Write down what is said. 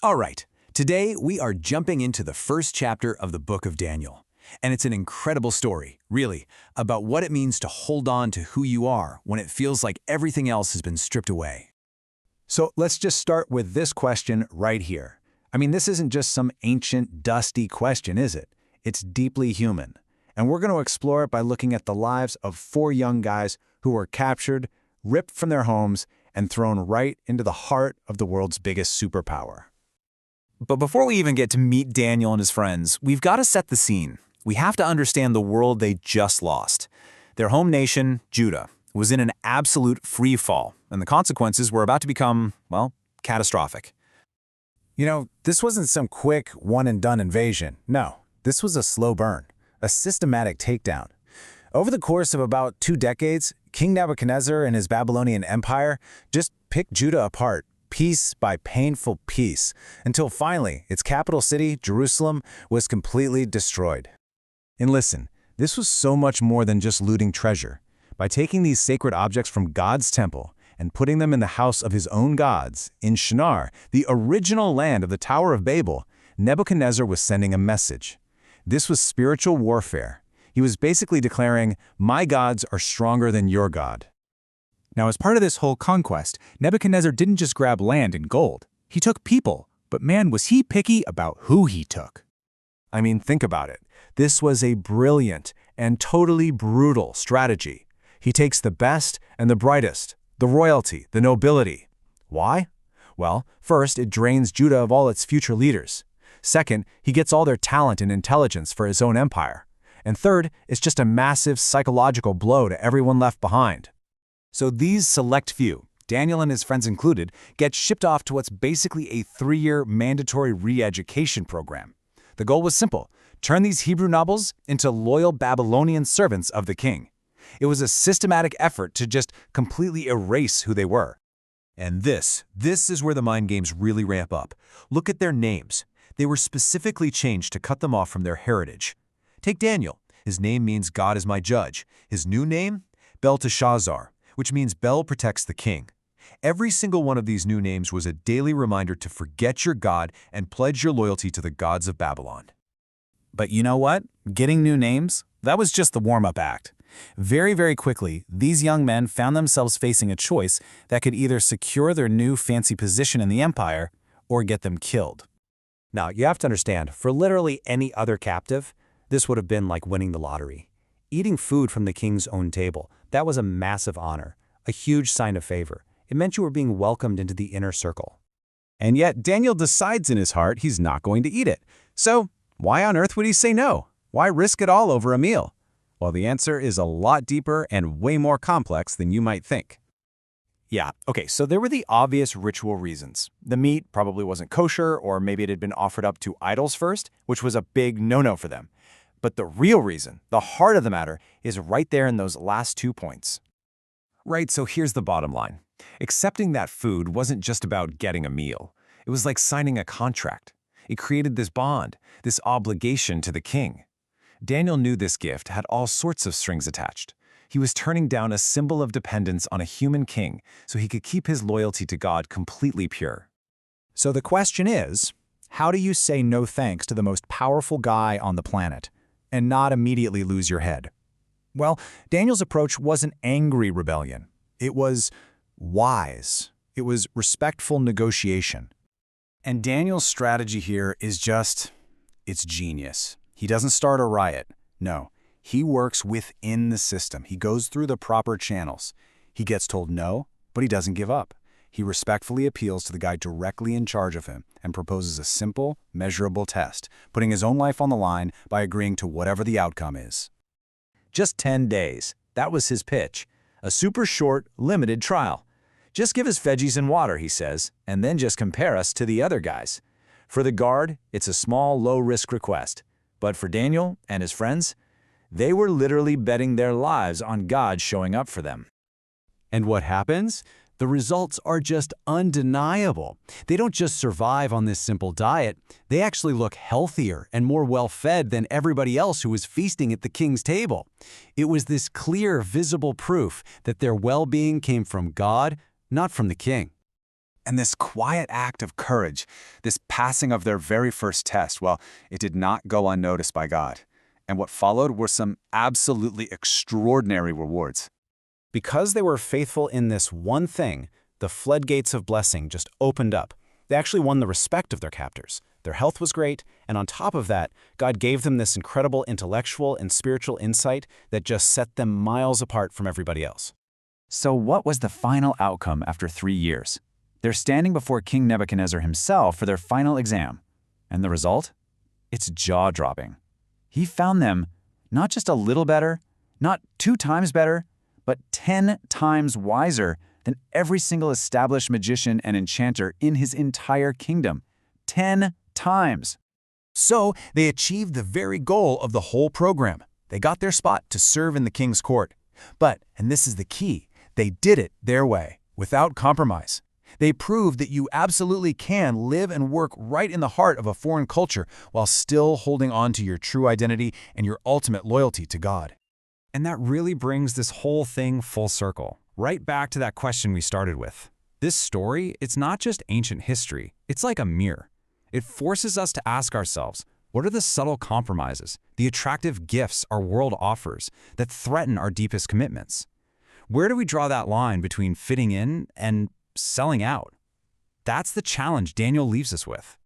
All right, today we are jumping into the first chapter of the book of Daniel. And it's an incredible story, really, about what it means to hold on to who you are when it feels like everything else has been stripped away. So let's just start with this question right here. I mean, this isn't just some ancient, dusty question, is it? It's deeply human. And we're going to explore it by looking at the lives of 4 young guys who were captured, ripped from their homes, and thrown right into the heart of the world's biggest superpower. But before we even get to meet Daniel and his friends, we've got to set the scene. We have to understand the world they just lost. Their home nation, Judah, was in an absolute free fall, and the consequences were about to become, well, catastrophic. You know, this wasn't some quick, one-and-done invasion. No, this was a slow burn, a systematic takedown. Over the course of about 2 decades, King Nebuchadnezzar and his Babylonian empire just picked Judah apart, piece by painful piece, until finally its capital city, Jerusalem, was completely destroyed. And listen, this was so much more than just looting treasure. By taking these sacred objects from God's temple and putting them in the house of his own gods, in Shinar, the original land of the Tower of Babel, Nebuchadnezzar was sending a message. This was spiritual warfare. He was basically declaring, "My gods are stronger than your God." Now, as part of this whole conquest, Nebuchadnezzar didn't just grab land and gold. He took people, but man, was he picky about who he took. I mean, think about it. This was a brilliant and totally brutal strategy. He takes the best and the brightest, the royalty, the nobility. Why? Well, first, it drains Judah of all its future leaders. Second, he gets all their talent and intelligence for his own empire. And third, it's just a massive psychological blow to everyone left behind. So these select few, Daniel and his friends included, get shipped off to what's basically a 3-year mandatory re-education program. The goal was simple: turn these Hebrew nobles into loyal Babylonian servants of the king. It was a systematic effort to just completely erase who they were. And this is where the mind games really ramp up. Look at their names. They were specifically changed to cut them off from their heritage. Take Daniel. His name means God is my judge. His new name? Belteshazzar, which means Bel protects the king. Every single one of these new names was a daily reminder to forget your God and pledge your loyalty to the gods of Babylon. But you know what? Getting new names? That was just the warm-up act. Very, very quickly, these young men found themselves facing a choice that could either secure their new fancy position in the empire or get them killed. Now, you have to understand, for literally any other captive, this would have been like winning the lottery. Eating food from the king's own table, that was a massive honor, a huge sign of favor. It meant you were being welcomed into the inner circle. And yet, Daniel decides in his heart he's not going to eat it. So, why on earth would he say no? Why risk it all over a meal? Well, the answer is a lot deeper and way more complex than you might think. Yeah, okay, so there were the obvious ritual reasons. The meat probably wasn't kosher, or maybe it had been offered up to idols first, which was a big no-no for them. But the real reason, the heart of the matter, is right there in those last 2 points. Right, so here's the bottom line. Accepting that food wasn't just about getting a meal. It was like signing a contract. It created this bond, this obligation to the king. Daniel knew this gift had all sorts of strings attached. He was turning down a symbol of dependence on a human king so he could keep his loyalty to God completely pure. So the question is, how do you say no thanks to the most powerful guy on the planet and not immediately lose your head? Well, Daniel's approach wasn't angry rebellion. It was wise. It was respectful negotiation. And Daniel's strategy here is it's genius. He doesn't start a riot. No, he works within the system. He goes through the proper channels. He gets told no, but he doesn't give up. He respectfully appeals to the guy directly in charge of him and proposes a simple, measurable test, putting his own life on the line by agreeing to whatever the outcome is. Just 10 days. That was his pitch. A super short, limited trial. Just give us veggies and water, he says, and then just compare us to the other guys. For the guard, it's a small, low-risk request. But for Daniel and his friends, they were literally betting their lives on God showing up for them. And what happens? The results are just undeniable. They don't just survive on this simple diet, they actually look healthier and more well-fed than everybody else who was feasting at the king's table. It was this clear, visible proof that their well-being came from God, not from the king. And this quiet act of courage, this passing of their very first test, well, it did not go unnoticed by God. And what followed were some absolutely extraordinary rewards. Because they were faithful in this one thing, the floodgates of blessing just opened up. They actually won the respect of their captors. Their health was great, and on top of that, God gave them this incredible intellectual and spiritual insight that just set them miles apart from everybody else. So what was the final outcome after 3 years? They're standing before King Nebuchadnezzar himself for their final exam. And the result? It's jaw-dropping. He found them not just a little better, not 2 times better, but 10 times wiser than every single established magician and enchanter in his entire kingdom. 10 times. So they achieved the very goal of the whole program. They got their spot to serve in the king's court. But, and this is the key, they did it their way, without compromise. They proved that you absolutely can live and work right in the heart of a foreign culture while still holding on to your true identity and your ultimate loyalty to God. And that really brings this whole thing full circle, right back to that question we started with. This story, it's not just ancient history, it's like a mirror. It forces us to ask ourselves, what are the subtle compromises, the attractive gifts our world offers that threaten our deepest commitments? Where do we draw that line between fitting in and selling out? That's the challenge Daniel leaves us with.